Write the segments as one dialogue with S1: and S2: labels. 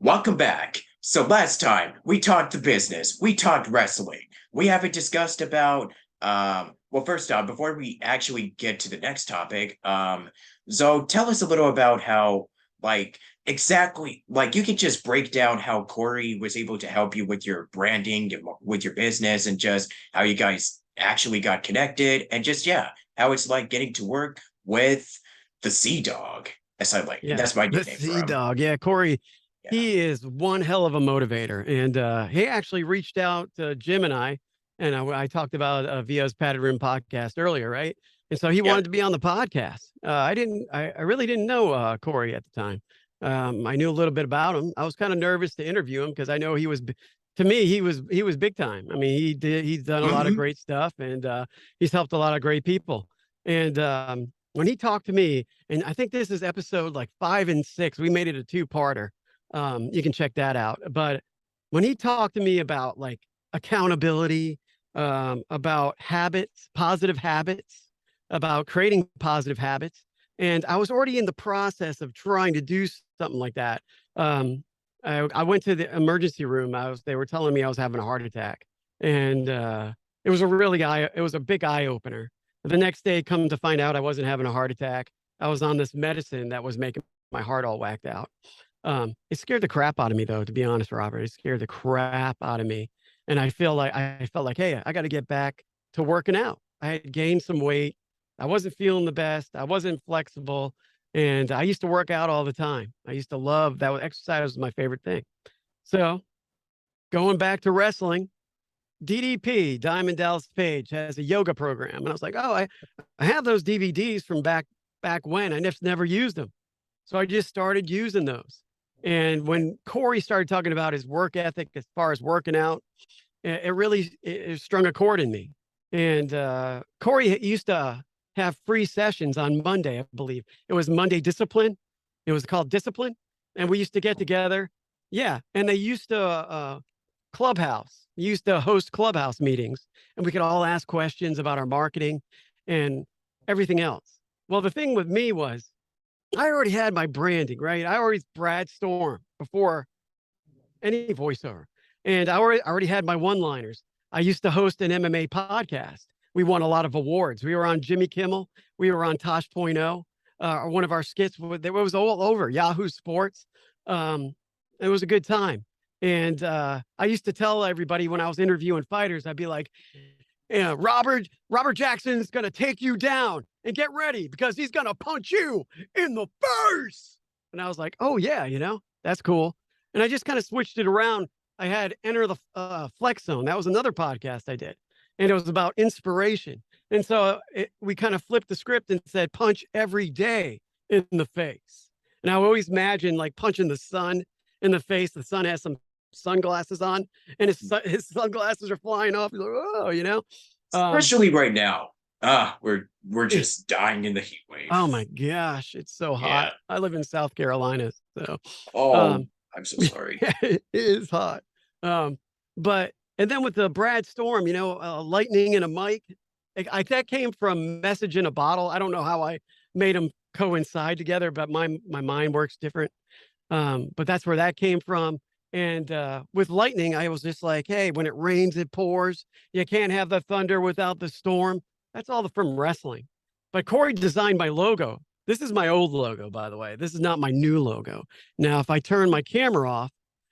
S1: Welcome back. So last time we talked the business, we talked wrestling. We haven't discussed about well, first off, before we actually get to the next topic, Zoe, tell us a little about how exactly you could just break down how Corey was able to help you with your branding and with your business and just how you guys actually got connected and just how it's like getting to work with the Sea Dog.
S2: Yeah,
S1: That's my
S2: the
S1: nickname for
S2: Sea
S1: him.
S2: Dog. Yeah, Corey,
S1: Yeah.
S2: he is one hell of a motivator. And he actually reached out to Jim and I talked about Via's Padded Room podcast earlier, right? And so he
S1: Yeah.
S2: wanted to be on the podcast. I really didn't know Corey at the time. I knew a little bit about him. I was kind of nervous to interview him because I know to me, he was big time. I mean, he's done a lot of
S1: Mhm.
S2: great stuff and he's helped a lot of great people. And when he talked to me, and I think this is episode like 5 and 6. We made it a two-parter. You can check that out. But when he talked to me about like accountability, about habits, positive habits, about creating positive habits, and I was already in the process of trying to do something like that. I went to the emergency room. They were telling me I was having a heart attack, and it was a big eye opener. The next day, come to find out I wasn't having a heart attack. I was on this medicine that was making my heart all whacked out. It scared the crap out of me, though, to be honest, Robert. It scared the crap out of me. And I felt like, hey, I got to get back to working out. I had gained some weight. I wasn't feeling the best. I wasn't flexible. And I used to work out all the time. I used to love that. Exercise was my favorite thing. So going back to wrestling, DDP, Diamond Dallas Page, has a yoga program. And I was like, oh, I have those DVDs from back when. I just never used them. So I just started using those. And when Corey started talking about his work ethic as far as working out, it strung a chord in me. And Corey used to have free sessions on Monday, I believe. It was Monday Discipline. It was called Discipline. And we used to get together. Yeah. And they used to Clubhouse. We used to host Clubhouse meetings and we could all ask questions about our marketing and everything else. Well, the thing with me was I already had my branding, right? I already Brad Storm before any voiceover. And I already had my one-liners. I used to host an MMA podcast. We won a lot of awards. We were on Jimmy Kimmel. We were on Tosh Point oh. One of our skits, it was all over Yahoo Sports. It was a good time. And I used to tell everybody when I was interviewing fighters, I'd be like, yeah, Robert Jackson's going to take you down and get ready because he's going to punch you in the face. And I was like, oh, yeah, that's cool. And I just kind of switched it around. I had Enter the Flex Zone. That was another podcast I did. And it was about inspiration. And so we kind of flipped the script and said, punch every day in the face. And I always imagine like punching the sun in the face. The sun has some sunglasses on and his sunglasses are flying off. He's like, oh. Um,
S1: Especially right now. We're just dying in the heat wave.
S2: oh my gosh, it's so hot.
S1: Yeah.
S2: I live in South Carolina, so
S1: Oh,
S2: um,
S1: I'm so sorry.
S2: it is hot. Um, but and then with the Brad Storm, lightning and a mic, that came from Message in a Bottle. I don't know how I made them coincide together, but my mind works different. But that's where that came from. And with lightning, I was just like, hey, when it rains, it pours. You can't have the thunder without the storm. That's all from wrestling. But Corey designed my logo. This is my old logo, by the way. This is not my new logo. Now, if I turn my camera off,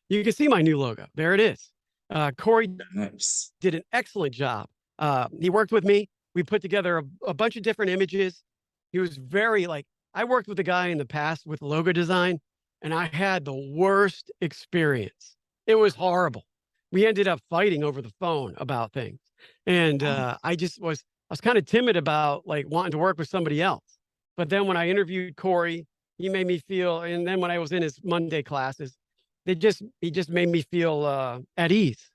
S2: you can see my new logo. There it is. Corey
S1: Nice.
S2: did an excellent job. He worked with me. We put together a bunch of different images. He was very I worked with a guy in the past with logo design, and I had the worst experience. It was horrible. We ended up fighting over the phone about things. And I was kind of timid about like wanting to work with somebody else. But then when I interviewed Corey, he made me feel, and then when I was in his Monday classes, he just made me feel at ease.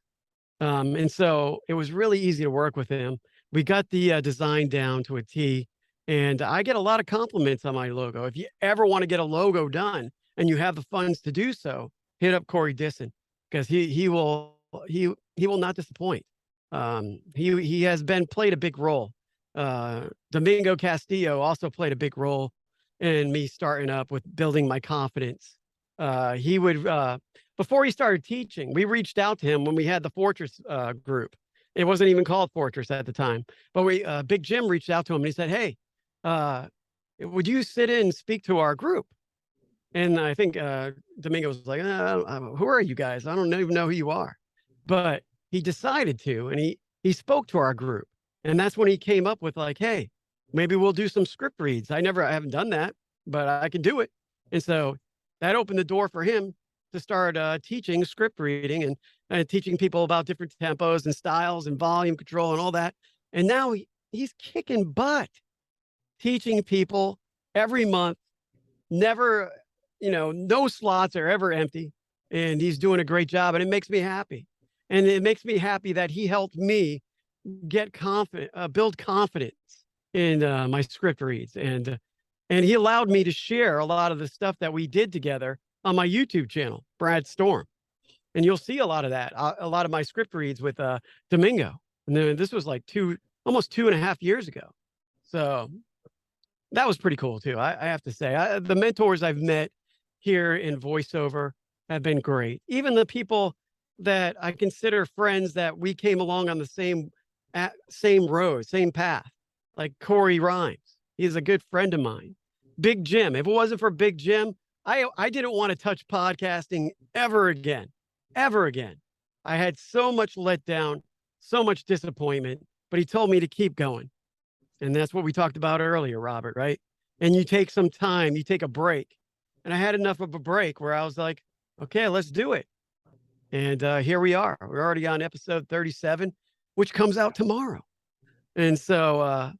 S2: And so it was really easy to work with him. We got the design down to a T, and I get a lot of compliments on my logo. If you ever want to get a logo done and you have the funds to do so, hit up Corey Disson because he will not disappoint. He has played a big role. Domingo Castillo also played a big role in me starting up with building my confidence He would before he started teaching, we reached out to him when we had the Fortress group. It wasn't even called Fortress at the time, but Big Jim reached out to him and he said, "Hey, would you sit in and speak to our group?" And I think Domingo was like, "Who are you guys? I don't even know who you are." But he decided to, and he spoke to our group, and that's when he came up with like, "Hey, maybe we'll do some script reads." I haven't done that, but I can do it, and so that opened the door for him to start teaching script reading and teaching people about different tempos and styles and volume control and all that. And now he's kicking butt, teaching people every month. Never, no slots are ever empty, and he's doing a great job, and it makes me happy. And it makes me happy that he helped me get confident, build confidence in my script reads, and he allowed me to share a lot of the stuff that we did together on my YouTube channel, Brad Storm. And you'll see a lot of that, a lot of my script reads with Domingo. And then this was like almost 2.5 years ago. So that was pretty cool too. I have to say, the mentors I've met here in voiceover have been great. Even the people that I consider friends that we came along on the same road, same path, like Corey Rhymes. He's a good friend of mine. Big Jim. If it wasn't for Big Jim, I didn't want to touch podcasting ever again. Ever again. I had so much letdown, so much disappointment, but he told me to keep going. And that's what we talked about earlier, Robert, right? And you take some time, you take a break. And I had enough of a break where I was like, okay, let's do it. And here we are. We're already on episode 37, which comes out tomorrow. And so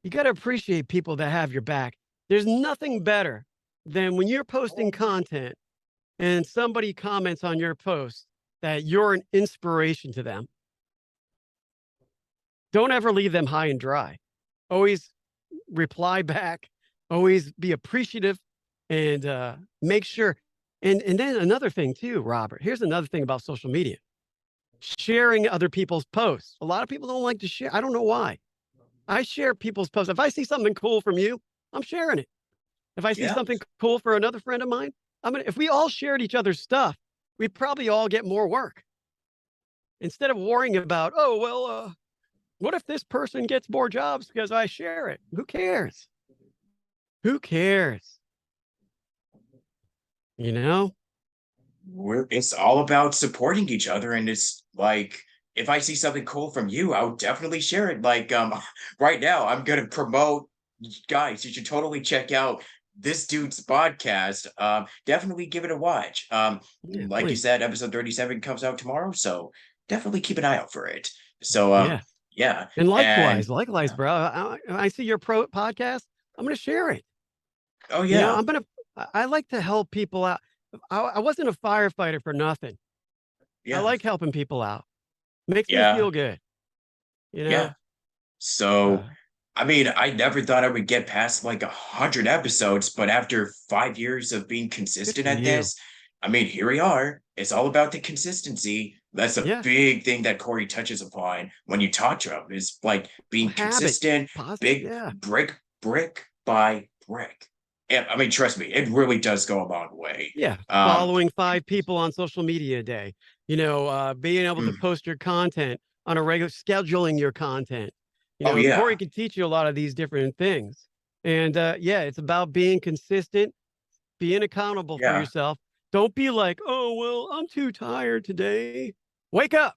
S2: you got to appreciate people that have your back. There's nothing better than when you're posting content and somebody comments on your post that you're an inspiration to them. Don't ever leave them high and dry. Always reply back, always be appreciative, and make sure. And then another thing too, Robert, here's another thing about social media. Sharing other people's posts. A lot of people don't like to share. I don't know why. I share people's posts. If I see something cool from you, I'm sharing it. If I see something cool for another friend of mine, if we all shared each other's stuff, we'd probably all get more work. Instead of worrying about, what if this person gets more jobs because I share it? Who cares? Who cares?
S1: It's all about supporting each other, and it's like, if I see something cool from you, I'll definitely share it. Like, right now, I'm gonna promote, guys. You should totally check out this dude's podcast. Definitely give it a watch. Like you said, episode 37 comes out tomorrow, so definitely keep an eye out for it. So, yeah.
S2: And likewise, bro. I see your podcast. I'm gonna share it.
S1: Oh yeah.
S2: I like to help people out. I wasn't a firefighter for nothing. I like helping people out. Makes me feel good.
S1: Yeah. So, I mean, I never thought I would get past like 100 episodes, but after 5 years of being consistent at this, I mean, here we are. It's all about the consistency. That's a big thing that Corey touches upon when you talk to him, is like being consistent, brick by brick. And I mean, trust me, it really does go a long way.
S2: Yeah. Following 5 people on social media a day, being able to post your content on a regular, scheduling your content. Corey can teach you a lot of these different things. And it's about being consistent, being accountable for yourself. Don't be like, oh, well, I'm too tired today. Wake up,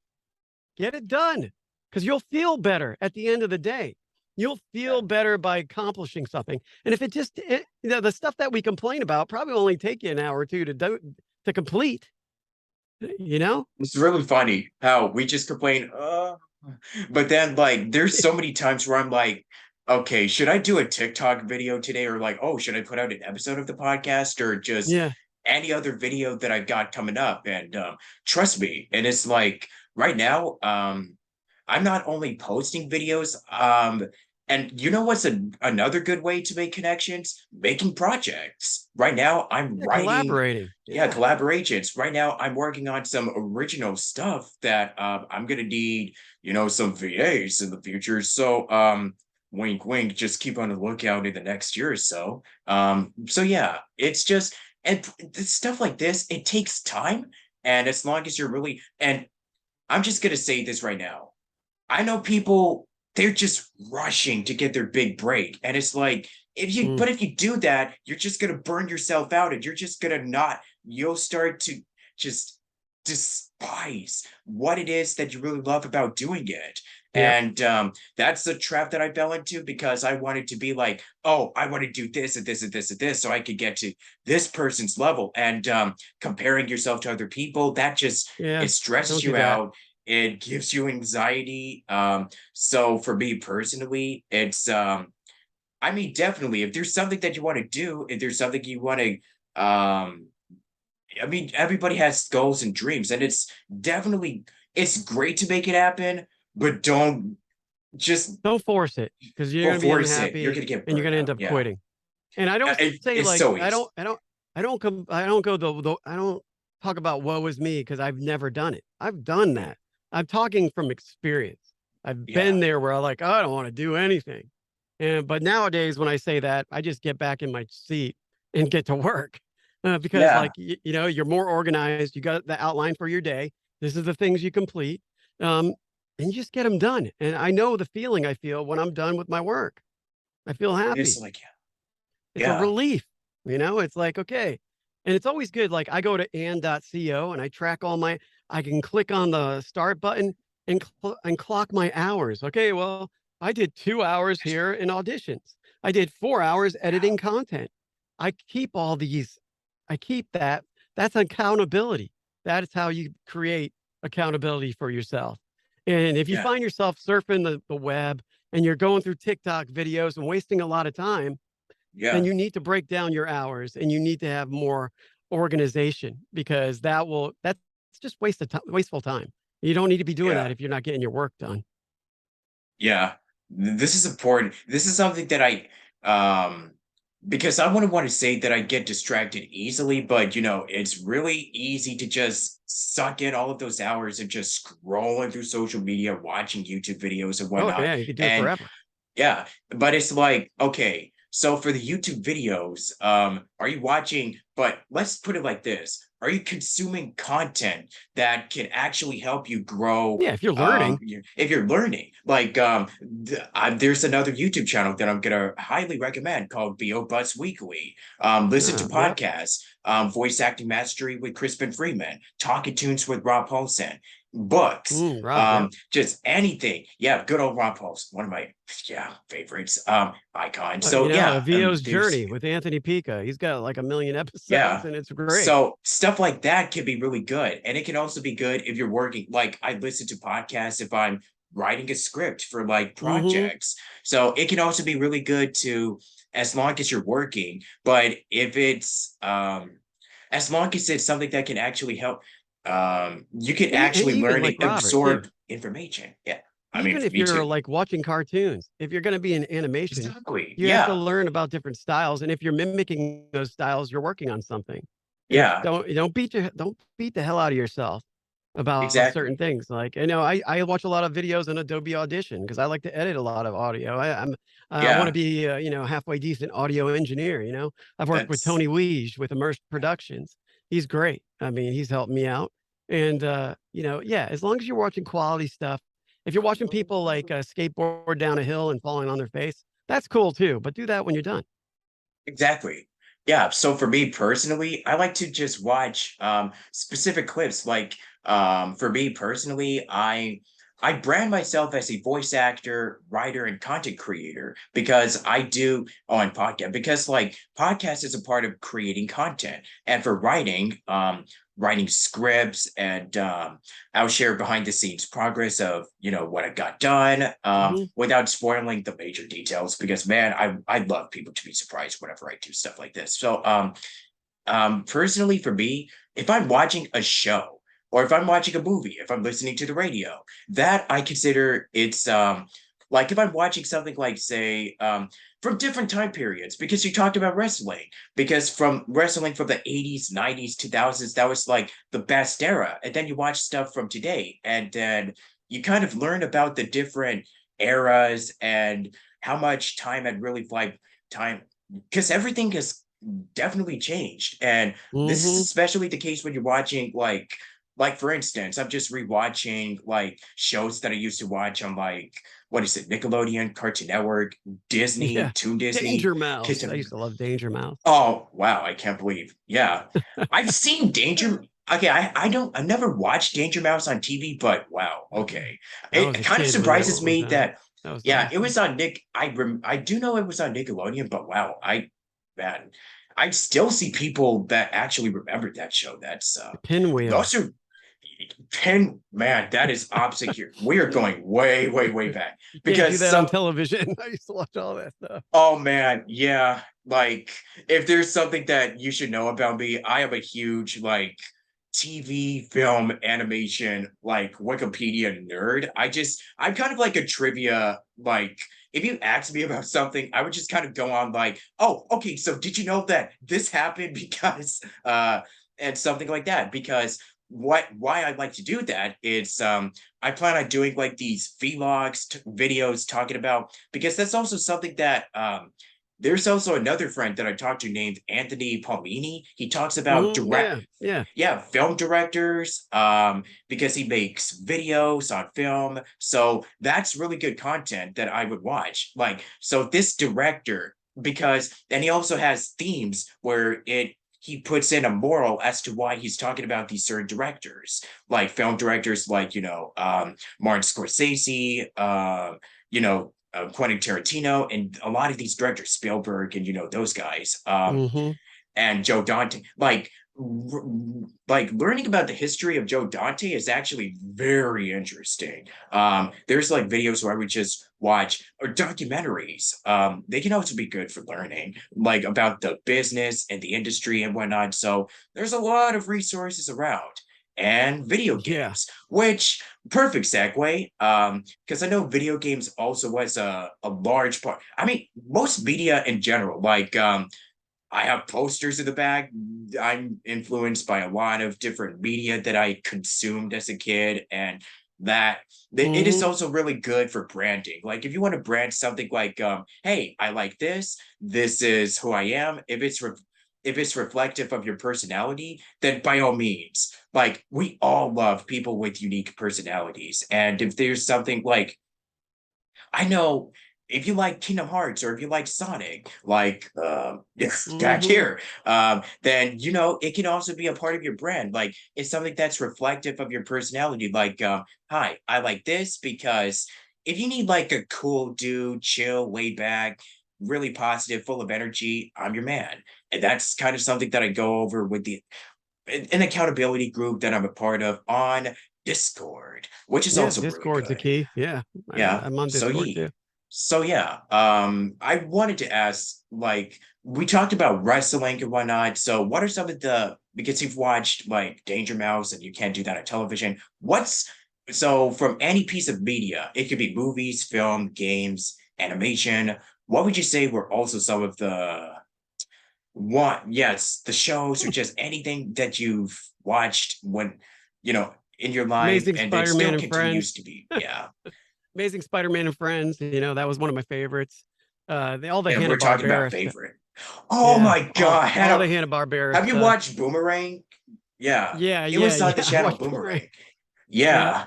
S2: get it done, because you'll feel better at the end of the day. You'll feel better by accomplishing something. And if the stuff that we complain about probably only take you an hour or two to complete,
S1: It's really funny how we just complain, but then like there's so many times where I'm like, okay, should I do a TikTok video today? Or like, oh, should I put out an episode of the podcast, or just any other video that I've got coming up? And trust me, and it's like right now, I'm not only posting videos, and you know what's another good way to make connections? Making projects. Right now, I'm writing.
S2: Collaborating.
S1: Collaborations. Right now, I'm working on some original stuff that I'm gonna need, some VAs in the future. So, wink, wink. Just keep on the lookout in the next year or so. So yeah, it's just, and stuff like this, it takes time. And as long as you're really, and I'm just gonna say this right now. I know people, they're just rushing to get their big break. And it's like,
S2: Mm,
S1: but if you do that, you're just gonna burn yourself out and you're just gonna not, you'll start to just despise what it is that you really love about doing it.
S2: yep.
S1: And that's the trap that I fell into because I wanted to be like, oh, I want to do this and this and this and this so I could get to this person's level. And comparing yourself to other people, that just,
S2: Yeah.
S1: it stresses
S2: Don't do
S1: you
S2: that.
S1: out, it gives you anxiety. So for me personally, it's I mean, definitely, if there's something that you want to do, if there's something you want to I mean, everybody has goals and dreams, and it's definitely, it's great to make it happen, but don't just
S2: Don't force it because you're
S1: go
S2: going to be
S1: force it. You're
S2: unhappy
S1: gonna get
S2: and you're
S1: burned
S2: going to end
S1: out.
S2: up
S1: Yeah.
S2: quitting. And I don't say
S1: It's
S2: like
S1: so easy.
S2: I don't go I don't talk about woe is me because I've never done it. I've done
S1: Mm,
S2: that. I'm talking from experience. I've
S1: yeah.
S2: been there where I'm like, "Oh, I don't want to do anything." And but nowadays when I say that, I just get back in my seat and get to work. Because
S1: Yeah.
S2: like you know, you're more organized, you got the outline for your day. This is the things you complete. Um, and you just get them done. And I know the feeling I feel when I'm done with my work. I feel
S1: It's
S2: happy.
S1: like,
S2: It's a
S1: yeah.
S2: relief, you know? It's like, okay. And it's always good. Like I go to and.co and I track all my I can click on the start button and clock my hours. Okay, well, I did 2 hours here in auditions. I did 4 hours editing content. I keep all these I keep that. That's accountability. That is how you create accountability for yourself. And if you
S1: Yeah.
S2: find yourself surfing the web and you're going through TikTok videos and wasting a lot of time, then
S1: Yeah.
S2: you need to break down your hours and you need to have more organization because that's just wasteful time. You don't need to be doing
S1: Yeah.
S2: that if you're not getting your work done.
S1: Yeah, this is important. This is something that um, because I wouldn't want to say that I get distracted easily, but it's really easy to just suck in all of those hours of just scrolling through social media, watching YouTube videos and
S2: Oh
S1: whatnot.
S2: yeah, you could do it
S1: And
S2: forever.
S1: yeah, but it's like, okay, so for the YouTube videos, are you watching, but let's put it like this. Are you consuming content that can actually help you grow?
S2: Yeah, if you're learning.
S1: If you're learning, like there's another YouTube channel that I'm gonna highly recommend called BO Butts Weekly. Listen to
S2: Yep.
S1: podcasts, voice acting mastery with Crispin Freeman, talking tunes with Rob Paulson, books,
S2: Rob, yep.
S1: just anything. Yeah, good old Rob Paulson, one of my favorites, icon.
S2: You
S1: So
S2: know,
S1: yeah,
S2: a VO's
S1: there's
S2: journey with Anthony Pica. He's got like a million episodes
S1: yeah.
S2: and it's great.
S1: So stuff like that can be really good. And it can also be good if you're working. Like I listen to podcasts if I'm writing a script for like
S2: Hmm.
S1: projects. So it can also be really good to, as long as you're working. But if it's as long as it's something that can actually help, you can
S2: And
S1: actually
S2: even
S1: learn
S2: like
S1: and
S2: Robert too.
S1: absorb information. Yeah. I mean,
S2: Even
S1: for
S2: if
S1: me
S2: you're
S1: too.
S2: like watching cartoons, if you're going to be in animation,
S1: Exactly.
S2: you have to
S1: Yeah.
S2: learn about different styles. And if you're mimicking those styles, you're working on something. If
S1: Yeah.
S2: don't beat the hell out of yourself about certain
S1: Exactly.
S2: things. Like I watch a lot of videos in Adobe Audition because I like to edit a lot of audio. I want to
S1: Yeah.
S2: be halfway decent audio engineer. I've worked with
S1: That's
S2: Tony Weege with Immersed Productions. He's great. I mean, he's helped me out. And yeah, as long as you're watching quality stuff, if you're watching people like skateboard down a hill and falling on their face, that's cool too. But do that when you're done.
S1: exactly. Yeah, so for me personally, I like to just watch specific clips. Like for me personally, I brand myself as a voice actor, writer, and content creator because I do on podcast because like podcast is a part of creating content. And for writing scripts and I'll share behind the scenes progress of what I got done
S2: Hmm.
S1: without spoiling the major details because man, I love people to be surprised whenever I do stuff like this. So personally for me, if I'm watching a show or if I'm watching a movie, if I'm listening to the radio, that I consider it's like if I'm watching something like say from different time periods, because you talked about wrestling, because from wrestling from the 80s, 90s, 2000s, that was like the best era. And then you watch stuff from today, and then you kind of learn about the different eras and how much time had really like time because everything is definitely changed. And this is
S2: Hmm.
S1: especially the case when you're watching like for instance, I'm just rewatching like shows that I used to watch on like what is it, Nickelodeon, Cartoon Network, Disney,
S2: Yeah.
S1: Toon Disney.
S2: Danger Mouse. I used to love Danger Mouse.
S1: Oh wow, I can't believe. Yeah. I've seen Danger. Okay, I've never watched Danger Mouse on TV, but wow, okay.
S2: I
S1: It
S2: was a
S1: kind of
S2: kid when that
S1: surprises
S2: one was
S1: me
S2: on.
S1: that
S2: That was
S1: yeah, it was
S2: awesome.
S1: on Nick. I do know it was on Nickelodeon, but wow, man, I still see people that actually remember that show. That's
S2: Pinwheel.
S1: those are man, that is obscure. We are going way, way, way back
S2: You can't do
S1: because
S2: that on
S1: some
S2: television. I used to watch all that stuff.
S1: oh man, yeah. Like if there's something that you should know about me, I am a huge like TV, film, animation, like Wikipedia nerd. I'm kind of like a trivia, like if you ask me about something, I would just kind of go on like, oh, okay, so did you know that this happened because and something like that. Because why I like to do that is I plan on doing like these vlogs, videos talking about because that's also something that there's also another friend that I talked to named Anthony Palmini. He talks about
S2: Yeah, yeah,
S1: yeah, film directors, because he makes videos on film. So that's really good content that I would watch. Like, so this director, because and he also has themes where it he puts in a moral as to why he's talking about these certain directors, like film directors, like Martin Scorsese, Quentin Tarantino, and a lot of these directors, Spielberg, and those guys.
S2: hmm
S1: And Joe Dante. Like learning about the history of Joe Dante is actually very interesting. There's like videos where I would just watch or documentaries. They can also be good for learning, like about the business and the industry and whatnot. So there's a lot of resources around. And video
S2: yeah,
S1: games, which perfect segue, because I know video games also was a large part. I mean, most media in general, like I have posters in the back. I'm influenced by a lot of different media that I consumed as a kid, and that it is
S2: hmm
S1: also really good for branding. Like if you want to brand something like, hey, I like this. This is who I am. If it's reflective of your personality, then by all means, like we all love people with unique personalities, and if there's something like I know if you like Kingdom Hearts or if you like Sonic, like back
S2: hmm
S1: here, then it can also be a part of your brand. Like it's something that's reflective of your personality. Like, hi, I like this because if you need like a cool dude, chill, laid back, really positive, full of energy, I'm your man. And that's kind of something that I go over with the an accountability group that I'm a part of on Discord, which is
S2: yeah.
S1: also really
S2: Discord's a
S1: good.
S2: key. Yeah,
S1: Yeah.
S2: I'm on
S1: So
S2: Discord
S1: yeah.
S2: too.
S1: So yeah. I wanted to ask, like, we talked about wrestling and whatnot. So what are some of the because you've watched like Danger Mouse and you can't do that on television. What's so from any piece of media, it could be movies, film, games, animation. What would you say were also some of the yes, the shows or just anything that you've watched when in your life
S2: Amazing
S1: and that
S2: Spider-Man
S1: still
S2: and
S1: continues
S2: Friends.
S1: to be, yeah.
S2: Amazing Spider-Man and Friends. That was one of my favorites. All the
S1: And
S2: Hanna
S1: we're talking about
S2: Barbera stuff.
S1: favorite. Oh
S2: Yeah,
S1: my
S2: all
S1: God.
S2: all the Hanna Barbera
S1: Have you
S2: stuff.
S1: watched Boomerang? Yeah.
S2: Yeah,
S1: It
S2: yeah,
S1: was on the
S2: yeah. I
S1: channel
S2: watched Boomerang.
S1: Boomerang.
S2: Yep.
S1: Yeah.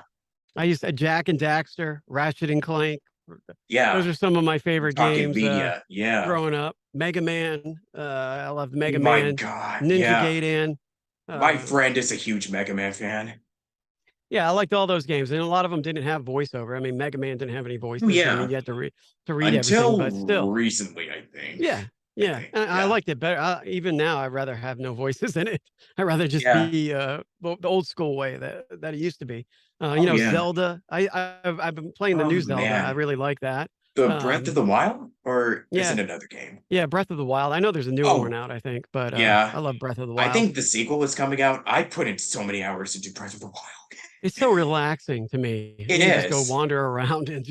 S2: I used to Jack and Daxter, Ratchet and Clank. Those
S1: Yeah.
S2: are some of my
S1: We're
S2: favorite
S1: talking
S2: games
S1: media. Yeah.
S2: growing up. Mega Man. I loved Mega
S1: My
S2: Man.
S1: God.
S2: Ninja
S1: Yeah.
S2: Gaiden.
S1: My
S2: Uh,
S1: friend is a huge Mega Man fan.
S2: yeah, I liked all those games, and a lot of them didn't have voiceover. I mean, Mega Man didn't have any
S1: Oh,
S2: voices. I mean,
S1: yeah.
S2: you had to read everything,
S1: Until
S2: but still,
S1: recently, I think.
S2: yeah,
S1: I
S2: yeah.
S1: think.
S2: And I
S1: Yeah.
S2: liked it better. Even now, I'd rather have no voices in it. I'd rather just
S1: Yeah.
S2: be the old school way that it used to be.
S1: Oh, yeah.
S2: Zelda. I've been playing the
S1: Oh,
S2: new Zelda. I
S1: man.
S2: really like that.
S1: The Breath of
S2: Um,
S1: the Wild? Or is
S2: yeah,
S1: it another game?
S2: yeah. Breath of the Wild. I know there's a newer one
S1: Oh,
S2: out. I think, but
S1: yeah.
S2: I love Breath of the
S1: I
S2: Wild.
S1: think the sequel is coming out. I put in so many hours into Breath of the Wild.
S2: It's so relaxing to me.
S1: It
S2: You can just go
S1: is.
S2: wander around and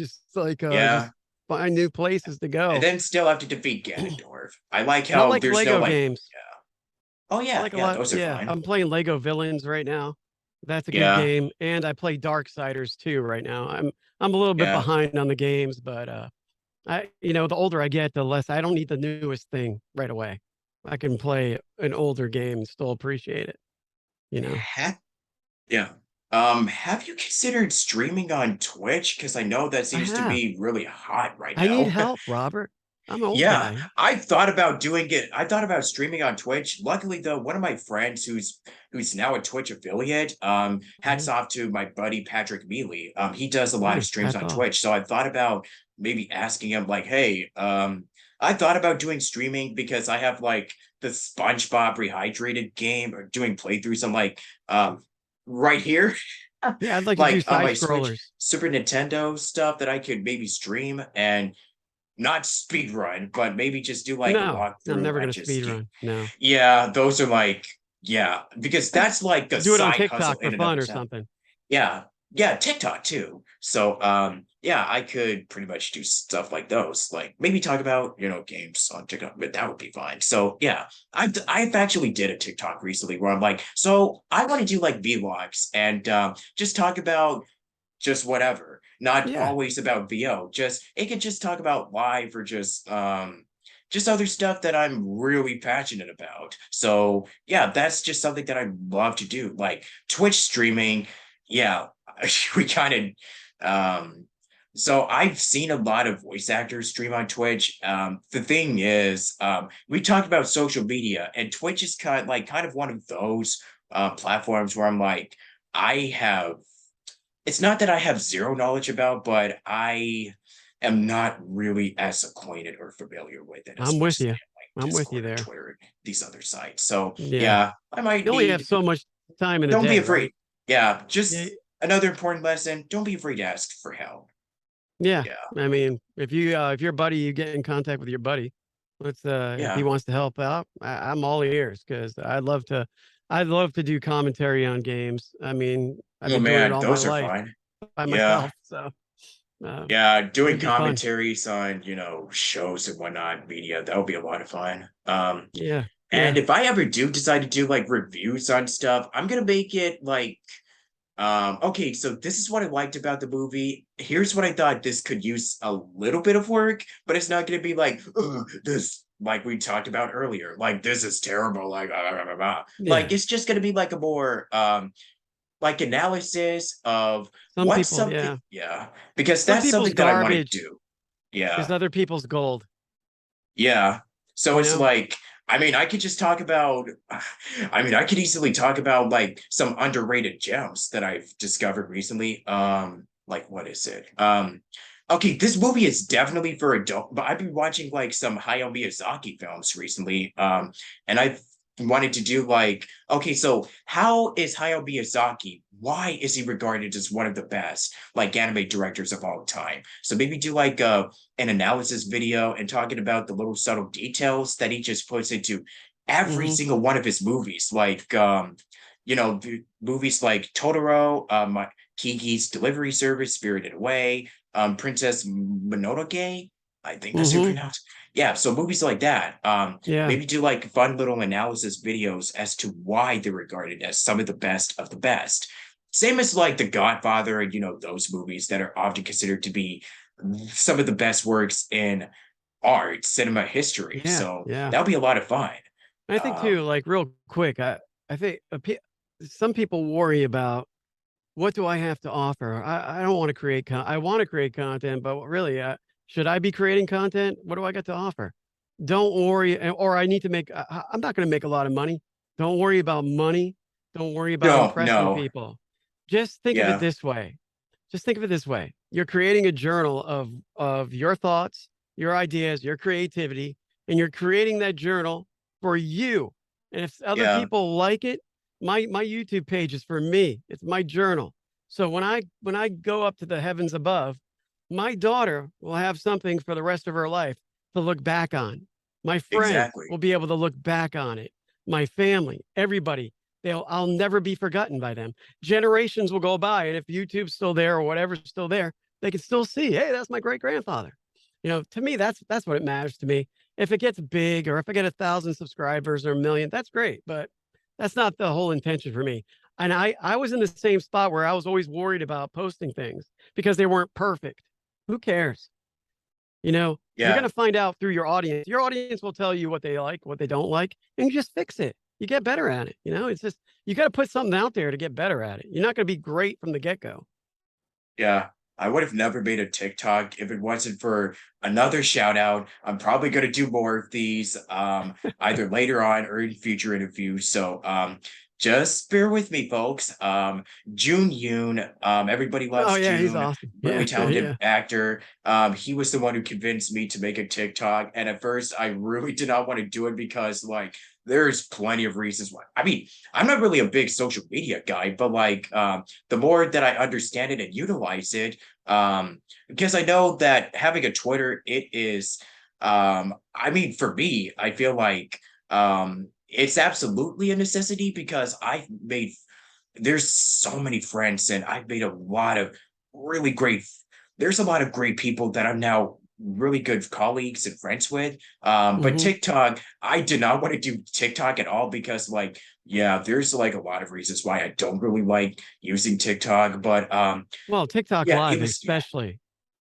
S1: Yeah.
S2: just find new places to
S1: And
S2: go.
S1: then still have to defeat Ganondorf. I like
S2: And I
S1: how
S2: like
S1: there's no
S2: Lego
S1: like,
S2: games.
S1: oh
S2: I
S1: yeah,
S2: like a
S1: yeah,
S2: lot.
S1: those are
S2: Yeah,
S1: fine.
S2: I'm playing Lego Villains right now. That's a good
S1: Yeah,
S2: game, and I play Darksiders too right now. I'm a little bit
S1: yeah.
S2: behind on the games, but the older I get, the less I don't need the newest thing right away. I can play an older game and still appreciate it, you know?
S1: Ha yeah. Have you considered streaming on Twitch? Because I know that
S2: I
S1: seems to
S2: have.
S1: be really hot right
S2: I need
S1: now.
S2: help, Robert. I'm an old
S1: Yeah,
S2: guy.
S1: I thought about doing it. I thought about streaming on Twitch. Luckily, though, one of my friends who's now a Twitch affiliate, hats
S2: Mhm.
S1: off to my buddy Patrick Mealy. He does a lot of
S2: Nice.
S1: streams
S2: Hats
S1: on
S2: off.
S1: Twitch. So I thought about maybe asking him, like, hey, I thought about doing streaming because I have like the SpongeBob Rehydrated game or doing playthroughs. I'm like, right here,
S2: Yeah, I'd like to do
S1: like on
S2: side
S1: my Switch,
S2: scrollers.
S1: Super Nintendo stuff that I could maybe stream and not speed run, but maybe just do like a
S2: No, I'm
S1: walkthrough
S2: never
S1: and
S2: gonna
S1: just
S2: speed run. No.
S1: yeah, those are like yeah, because
S2: I'd
S1: that's like a
S2: do it on
S1: side hustle
S2: TikTok for
S1: in and of
S2: fun or
S1: itself.
S2: something.
S1: Yeah. Yeah, TikTok too. So yeah, I could pretty much do stuff like those. Like maybe talk about, games on TikTok, but that would be fine. So yeah, I've actually did a TikTok recently where I'm like, so I want to do like vlogs and just talk about just whatever, not
S2: Yeah.
S1: always about VO. Just it could just talk about live or just other stuff that I'm really passionate about. So yeah, that's just something that I love to do. Like Twitch streaming, yeah, we kind of so I've seen a lot of voice actors stream on Twitch. The thing is, we talked about social media, and Twitch is kind of one of those platforms where I'm like, I have it's not that I have zero knowledge about, but I am not really as acquainted or familiar with it as
S2: I'm
S1: much
S2: with
S1: as I
S2: you.
S1: am like
S2: I'm with you
S1: Discord or
S2: there.
S1: Twitter and these other sites. So
S2: Yeah.
S1: yeah, I might
S2: You only have
S1: need
S2: so much time in a
S1: don't be
S2: day,
S1: afraid.
S2: right?
S1: Yeah,
S2: Yeah.
S1: just another important lesson. Don't be afraid to ask for help.
S2: Yeah.
S1: Yeah,
S2: I mean, if your buddy, you get in contact with your buddy, if he
S1: yeah.
S2: wants to help out, I'm all ears because I'd love to do commentary on games. I mean, I've
S1: Oh
S2: been doing it
S1: man,
S2: all my
S1: those are
S2: life
S1: fun.
S2: by
S1: Yeah.
S2: myself. So, uh,
S1: Yeah, doing
S2: it'd be fun.
S1: commentaries on, shows and whatnot, media, that would be a lot of fun.
S2: Yeah.
S1: And
S2: Yeah.
S1: if I ever do decide to do like reviews on stuff, I'm gonna make it like, okay, so this is what I liked about the movie. Here's what I thought this could use a little bit of work, but it's not gonna be like, "Ugh, this like we talked about earlier, like this is terrible, like like
S2: Yeah.
S1: it's just gonna be like a more like analysis of
S2: Some
S1: what's
S2: people,
S1: something,
S2: yeah.
S1: yeah, because
S2: Some
S1: that's
S2: people's
S1: something that I want to
S2: garbage
S1: do.
S2: is
S1: Yeah.
S2: other people's gold,
S1: Yeah. So
S2: you
S1: it's
S2: know?
S1: like, I mean, I could just talk about, I mean, I could easily talk about like some underrated gems that I've discovered recently. Like what is it? Okay, this movie is definitely for adult, but I've been watching like some Hayao Miyazaki films recently. And I've wanted to do like, okay, so how is Hayao Miyazaki? Why is he regarded as one of the best like anime directors of all time? So maybe do like an analysis video and talking about the little subtle details that he just puts into every
S2: Hmm.
S1: single one of his movies. Like the movies like Totoro, Kiki's Delivery Service, Spirited Away, Princess Mononoke, I think that's how you
S2: Hmm.
S1: pronounce. Yeah, so movies like that.
S2: Yeah.
S1: Maybe do like fun little analysis videos as to why they're regarded as some of the best of the best. Same as like The Godfather and those movies that are often considered to be some of the best works in art, cinema history.
S2: Yeah.
S1: So
S2: Yeah.
S1: that would be a lot of fun.
S2: I think too,
S1: Um,
S2: like real quick, I think some people worry about what do I have to offer? I don't want to create I want to create content, but really, should I be creating content? What do I got to offer? Don't worry, or I need to make. I'm not going to make a lot of money. Don't worry about money. Don't worry about
S1: no,
S2: impressing
S1: no,
S2: people. Just think of it
S1: yeah,
S2: this way. Just think of it this way. You're creating a journal of your thoughts, your ideas, your creativity, and you're creating that journal for you. And if other
S1: yeah,
S2: people like it, my YouTube page is for me. It's my journal. So when I go up to the heavens above, my daughter will have something for the rest of her life to look back on. My friends
S1: exactly.
S2: will be able to look back on it. My family, everybody, I'll never be forgotten by them. Generations will go by, and if YouTube's still there or whatever's still there, they can still see, hey, that's my great grandfather. To me, that's what it matters to me. If it gets big or if I get 1,000 subscribers or a million, that's great. But that's not the whole intention for me. And I was in the same spot where I was always worried about posting things because they weren't perfect. Who cares? You know, you're
S1: Yeah.
S2: going to find out through your audience. Your audience will tell you what they like, what they don't like, and you just fix it. You get better at it. You know, it's just, you got to put something out there to get better at it. You're not going to be great from the get go.
S1: Yeah, I would have never made a TikTok if it wasn't for another shout out. I'm probably going to do more of these either later on or in future interviews. So just bear with me, folks. Jun Yoon, everybody
S2: Oh,
S1: loves
S2: yeah. He's
S1: June,
S2: awesome.
S1: really
S2: Yeah.
S1: talented
S2: Yeah.
S1: actor. He was the one who convinced me to make a TikTok. And at first I really did not want to do it because like there's plenty of reasons why. I mean, I'm not really a big social media guy, but like the more that I understand it and utilize it, because I know that having a Twitter, it is, I mean, for me, I feel like it's absolutely a necessity because I've made, there's so many friends and I've made a lot of really great, there's a lot of great people that I'm now really good colleagues and friends with. But
S2: Hmm.
S1: TikTok, I did not want to do TikTok at all because like, yeah, there's like a lot of reasons why I don't really like using TikTok, but
S2: Well, TikTok
S1: yeah, it
S2: Live,
S1: was, yeah,
S2: especially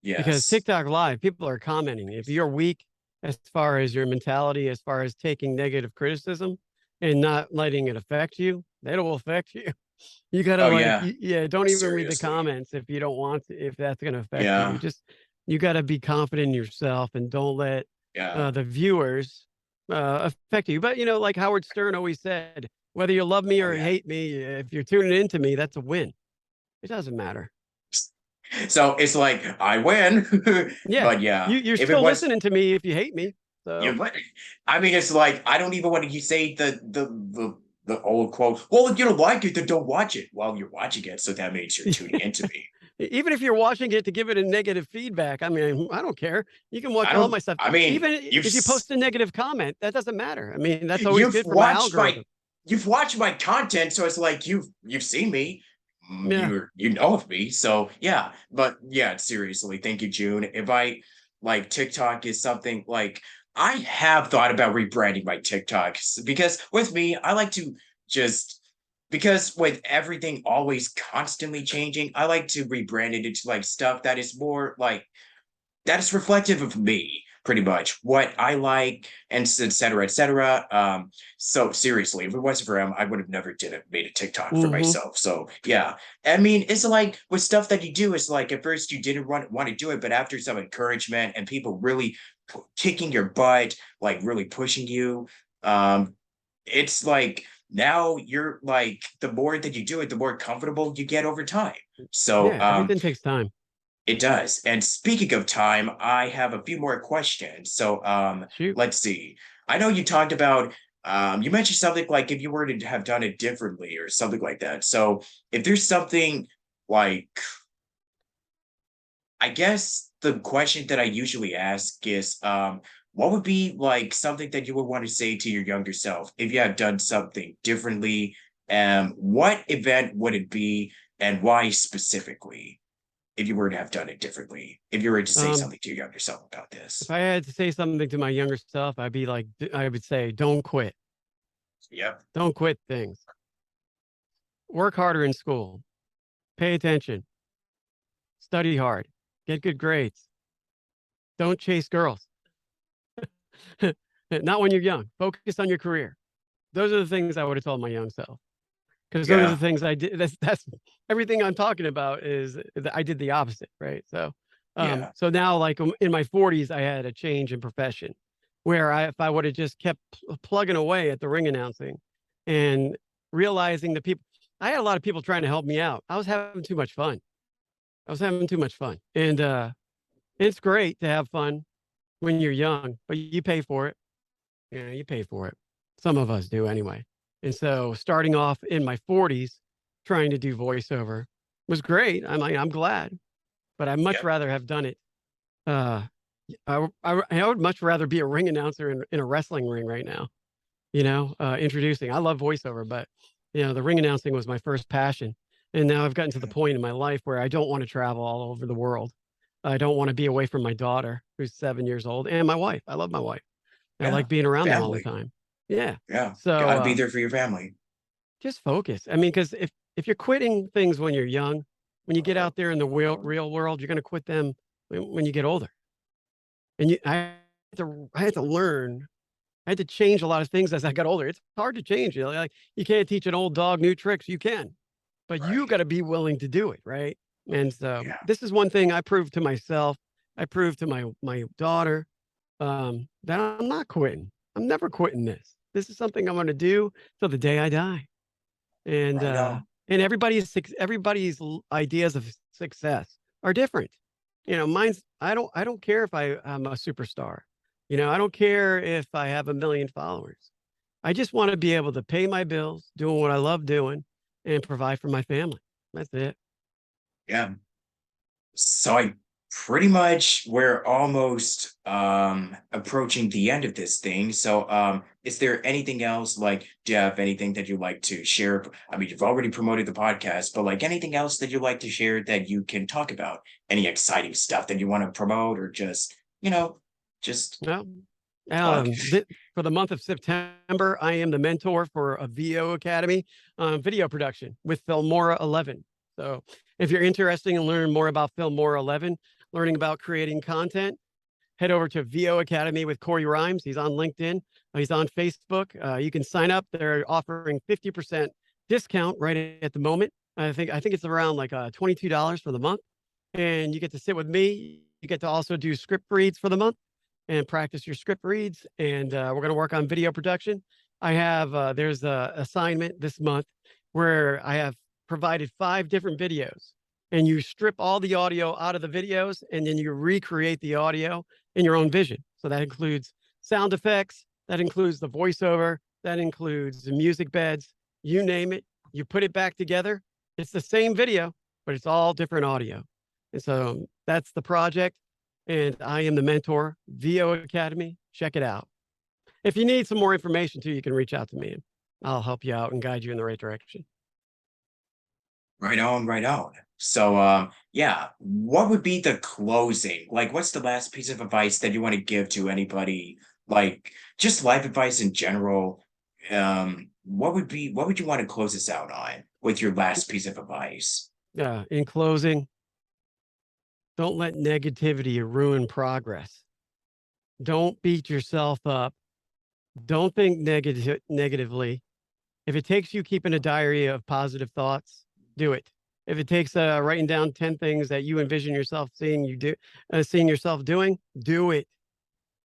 S2: because
S1: yes.
S2: TikTok Live, people are commenting. If you're weak as far as your mentality, as far as taking negative criticism and not letting it affect you, that'll affect you. You gotta
S1: Oh
S2: like,
S1: yeah,
S2: yeah, don't even read the
S1: seriously.
S2: comments if you don't want to, if that's gonna affect you.
S1: Yeah,
S2: You gotta be confident in yourself and don't let
S1: yeah,
S2: the viewers affect you. But you know, like Howard Stern always said, whether you love me
S1: oh
S2: or
S1: yeah.
S2: hate me, if you're tuning into me, that's a win. It doesn't matter.
S1: So it's like I win,
S2: Yeah,
S1: but yeah,
S2: you're
S1: if it
S2: still
S1: was,
S2: listening to me if you hate me.
S1: you
S2: So
S1: what? I mean, it's like I don't even want to say the old quote. Well, if you don't like it, then don't watch it. Well, you're watching it, so that means you're tuning into me.
S2: even if you're watching it to give it a negative feedback, I mean, I don't care. You can watch
S1: I
S2: all
S1: don't.
S2: my stuff.
S1: I mean,
S2: Even if you post a negative comment, that doesn't matter. I mean, that's always
S1: you've
S2: good for my
S1: watched my
S2: algorithm.
S1: you've watched my content, so it's like you've seen me.
S2: Yeah.
S1: You know of me, so yeah. But yeah, seriously, thank you, June. If I like TikTok is something like I have thought about rebranding my TikToks because with me, I like to just because with everything always constantly changing, I like to rebrand it into like stuff that is more like that is reflective of me pretty much what I like and et cetera, et cetera. So seriously, if it wasn't for him, I would have never did it, made a TikTok for
S2: Hmm.
S1: myself. So yeah, I mean, it's like with stuff that you do, it's like at first you didn't want to do it, but after some encouragement and people really kicking your butt, like really pushing you, um, it's like now you're like the more that you do it, the more comfortable you get over time. So
S2: Yeah. Everything takes time.
S1: it does. And speaking of time, I have a few more questions. So
S2: Shoot.
S1: let's see. I know you talked about you mentioned something like if you were to have done it differently or something like that. So if there's something like I guess the question that I usually ask is what would be like something that you would want to say to your younger self if you had done something differently? What event would it be and why specifically? If you were to have done it differently, if you were to say
S2: Um,
S1: something to your younger self about
S2: if
S1: this.
S2: I had to say something to my younger self, I'd be like, I would say, don't quit.
S1: Yep.
S2: Don't quit things. Work harder in school. Pay attention. Study hard. Get good grades. Don't chase girls. Not when you're young. Focus on your career. Those are the things I would have told my young self. Because those are the
S1: Yeah.
S2: things I did. That's everything I'm talking about is that I did the opposite, right? So,
S1: Yeah.
S2: so now like in my 40s, I had a change in profession where if I would have just kept plugging away at the ring announcing and realizing that people, I had a lot of people trying to help me out. I was having too much fun. I was having too much fun, and it's great to have fun when you're young, but you pay for it. Yeah, you pay for it. Some of us do anyway. And so starting off in my 40s trying to do voiceover was great. I'm glad, but I much
S1: Yep.
S2: rather have done it. Uh, I would much rather be a ring announcer in a wrestling ring right now, introducing. I love voiceover, but the ring announcing was my first passion. And now I've gotten to the point in my life where I don't want to travel all over the world. I don't want to be away from my daughter, who's 7 years old, and my wife. I love my wife. I
S1: Yeah.
S2: like being around them all the
S1: Family.
S2: time. Yeah.
S1: Yeah.
S2: So
S1: Gotta be there for your family.
S2: just focus. I mean, because if you're quitting things when you're young, when you get out there in the real world, you're going to quit them when you get older. And I had to learn. I had to change a lot of things as I got older. It's hard to change. Like you can't teach an old dog new tricks. You can, but you
S1: Right.
S2: got to be willing to do it, right? And so
S1: Yeah.
S2: this is one thing I proved to myself. I proved to my daughter that I'm not quitting. I'm never quitting this. This is something I'm going to do till the day I die. And
S1: Right
S2: uh,
S1: on.
S2: and everybody's ideas of success are different. Mine's I don't care if I'm a superstar. I don't care if I have 1 million followers. I just want to be able to pay my bills, doing what I love doing, and provide for my family. That's it.
S1: Yeah. So I pretty much we're almost approaching the end of this thing. So is there anything else, like do you have anything that you'd like to share? I mean, you've already promoted the podcast, but like anything else that you'd like to share that you can talk about? Any exciting stuff that you want to promote or just
S2: Well,
S1: plug?
S2: for the month of September, I am the mentor for a VO Academy video production with Filmora 11. So if you're interested in learning more about Filmora 11, learning about creating content, head over to VO Academy with Corey Rhymes. He's on LinkedIn. He's on Facebook. You can sign up. They're offering 50% discount right at the moment. I think it's around like $22 for the month, and you get to sit with me. You get to also do script reads for the month and practice your script reads. And we're going to work on video production. I have there's a assignment this month where I have provided 5 different videos, and you strip all the audio out of the videos, and then you recreate the audio in your own vision. So that includes sound effects, that includes the voiceover, that includes the music beds, you name it. You put it back together. It's the same video, but it's all different audio. And so that's the project. And I am the mentor, VO Academy. Check it out. If you need some more information too, you can reach out to me and I'll help you out and guide you in the right direction.
S1: Right on, right on. So yeah, what would be the closing? Like what's the last piece of advice that you want to give to anybody? Like just life advice in general. What would you want to close this out on with your last piece of advice?
S2: In closing, don't let negativity ruin progress. Don't beat yourself up. Don't think negatively. If it takes you keeping a diary of positive thoughts, do it. If it takes writing down 10 things that you envision yourself seeing yourself doing, do it.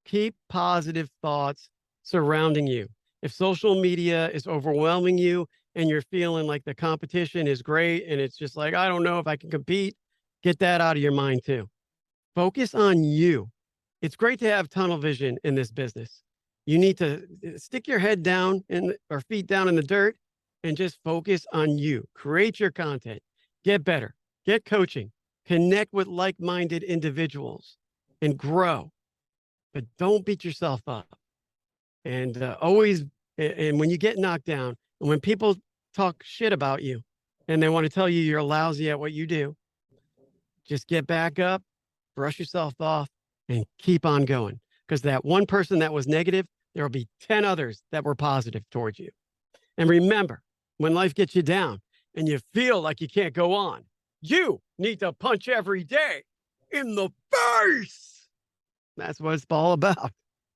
S2: Keep positive thoughts surrounding you. If social media is overwhelming you and you're feeling like the competition is great and it's just like, I don't know if I can compete, get that out of your mind too. Focus on you. It's great to have tunnel vision in this business. You need to stick your head down or feet down in the dirt and just focus on you. Create your content, get better, get coaching, connect with like minded individuals, and grow. But don't beat yourself up. And and when you get knocked down, and when people talk shit about you and they want to tell you you're lousy at what you do, just get back up, brush yourself off, and keep on going. Because that one person that was negative, there will be 10 others that were positive towards you. And remember, when life gets you down and you feel like you can't go on, you need to punch every day in the face. That's what it's all about.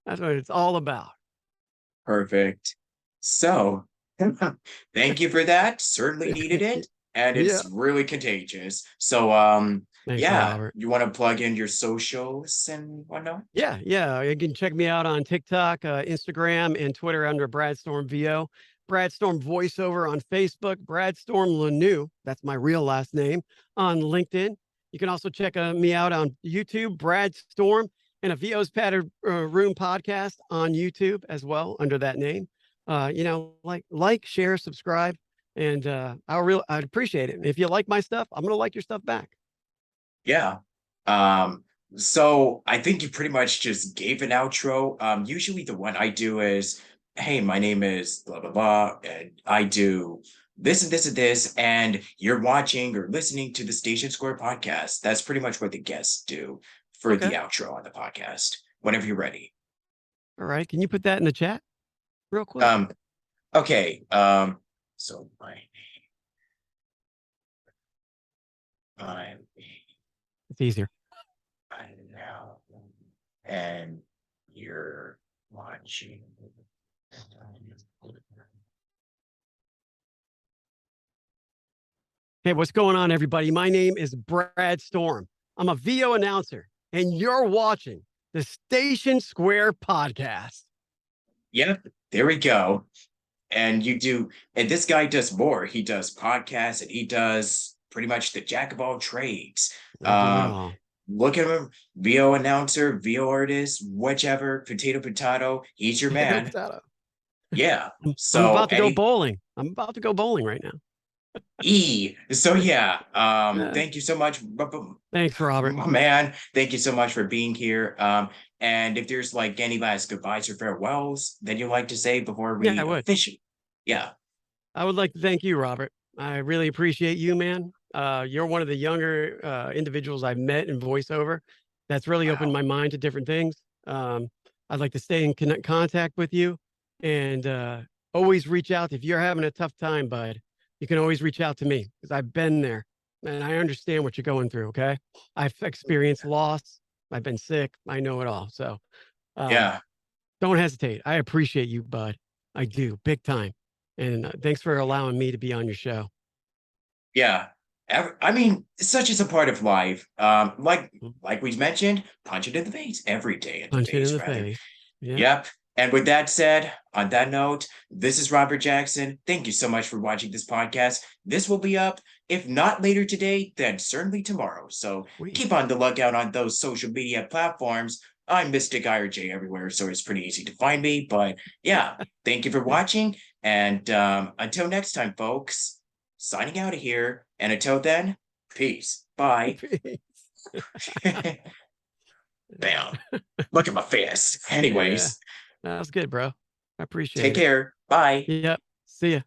S2: That's what it's all about.
S1: Perfect. So thank you for that. Certainly needed it. And
S2: Yeah.
S1: it's really contagious. So
S2: Thanks,
S1: yeah,
S2: Robert.
S1: you want to plug in your socials and whatnot?
S2: Yeah, yeah. You can check me out on TikTok, Instagram, and Twitter under Brad Storm VO. Brad Storm voiceover on Facebook. Brad Storm Lanou, that's my real last name, on LinkedIn. You can also check me out on YouTube, Brad Storm, and a VO's Padded Room podcast on YouTube as well under that name. Like, share, subscribe, and I'd appreciate it. If you like my stuff, I'm gonna like your stuff back.
S1: Yeah. So I think you pretty much just gave an outro. Usually the one I do is, hey, my name is blah blah blah, and I do this and this and this, and you're watching or listening to the Station Square podcast. That's pretty much what the guests do for the
S2: Okay.
S1: outro on the podcast. Whenever you're ready.
S2: All right. Can you put that in the chat real quick?
S1: Um, okay. So my
S2: It's easier.
S1: I know. and you're watching.
S2: Hey, what's going on, everybody? My name is Brad Storm. I'm a VO announcer, and you're watching the Station Square podcast.
S1: Yep, there we go. And this guy does more. He does podcasts and he does pretty much the jack of all trades.
S2: I do it all.
S1: Look at him, VO announcer, VO artist, whichever, potato, he's your man.
S2: Potato.
S1: Yeah.
S2: I'm
S1: So
S2: about to go bowling. I'm about to go bowling right now.
S1: So yeah, thank you so much.
S2: Thanks, Robert.
S1: My man, thank you so much for being here. And if there's like any last goodbyes or farewells that you'd like to say before we
S2: Yeah, I would.
S1: officially, yeah.
S2: I would like to thank you, Robert. I really appreciate you, man. You're one of the younger individuals I've met in voiceover. That's really opened my mind to different things. I'd like to stay in contact with you, and always reach out if you're having a tough time, bud. You can always reach out to me because I've been there and I understand what you're going through. Okay, I've experienced loss. I've been sick. I know it all. So,
S1: Yeah.
S2: don't hesitate. I appreciate you, bud. I do, big time. And thanks for allowing me to be on your show.
S1: Yeah. I mean, such is a part of life. Like we mentioned, punch it in the face every day.
S2: Punch it in the face.
S1: Yeah. Yep. And with that said, on that note, this is Robert Jackson. Thank you so much for watching this podcast. This will be up, if not later today, then certainly tomorrow. So keep on the lookout on those social media platforms. I'm Mystic IRJ everywhere, so it's pretty easy to find me. But yeah, thank you for watching. And until next time, folks, signing out of here. And until then, peace. Bye. Bam. Look at my face. Anyways.
S2: Yeah. That was good, bro. I appreciate it.
S1: Take care. Bye.
S2: Yep. See ya.